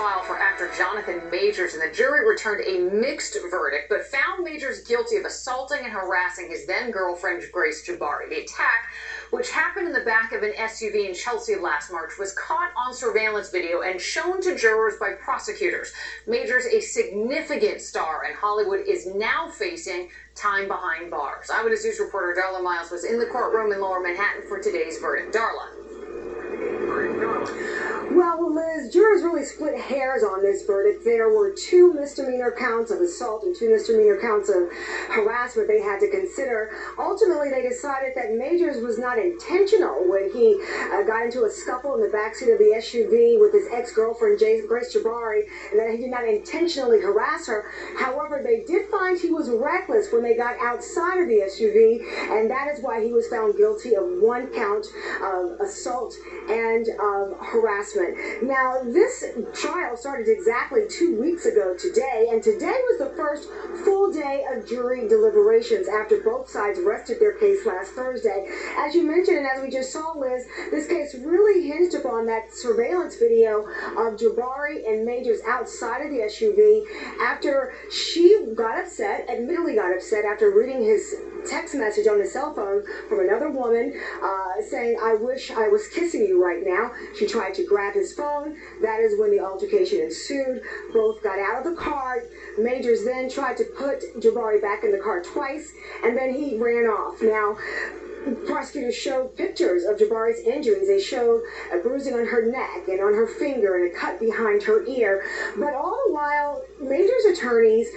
trial for actor Jonathan Majors, and the jury returned a mixed verdict, but found Majors guilty of assaulting and harassing his then-girlfriend, Grace Jabari. The attack, which happened in the back of an SUV in Chelsea last March, was caught on surveillance video and shown to jurors by prosecutors. Majors, a significant star in Hollywood, is now facing time behind bars. Eyewitness News reporter Darla Miles was in the courtroom in Lower Manhattan for today's verdict. Darla. Well, Liz, jurors really split hairs on this verdict. There were 2 misdemeanor counts of assault and 2 misdemeanor counts of harassment they had to consider. Ultimately, they decided that Majors was not intentional when he got into a scuffle in the backseat of the SUV with his ex-girlfriend, Grace Jabari, and that he did not intentionally harass her. However, they did find he was reckless when they got outside of the SUV, and that is why he was found guilty of 1 count of assault and of harassment. Now, this trial started exactly 2 weeks ago today, and today was the first full day of jury deliberations after both sides rested their case last Thursday. As you mentioned, and as we just saw, Liz, this case really hinged upon that surveillance video of Jabari and Majors outside of the SUV after she got upset, admittedly got upset after reading his text message on his cell phone from another woman saying, "I wish I was kissing you right now." She tried to grab his phone. That is when the altercation ensued. Both got out of the car. Majors then tried to put Jabari back in the car twice, and then he ran off. Now, prosecutors showed pictures of Jabari's injuries. They showed a bruising on her neck and on her finger and a cut behind her ear. But all the while, Major's attorneys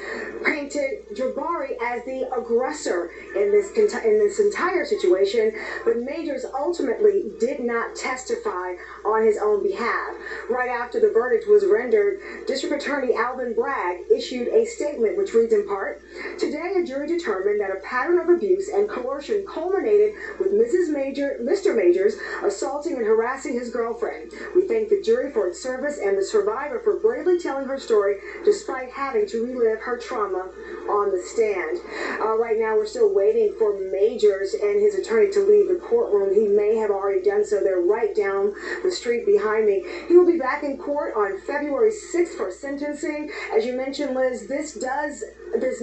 painted Jabari as the aggressor in this entire situation, but Majors ultimately did not testify on his own behalf. Right after the verdict was rendered, District Attorney Alvin Bragg issued a statement which reads in part, "Today, a jury determined that a pattern of abuse and coercion culminated with Mr. Majors assaulting and harassing his girlfriend. We thank the jury for its service and the survivor for bravely telling her story despite having to relive her trauma on the stand." Right now, we're still waiting for Majors and his attorney to leave the courtroom. He may have already done so. They're right down the street behind me. He will be back in court on February 6th for sentencing. As you mentioned, Liz, this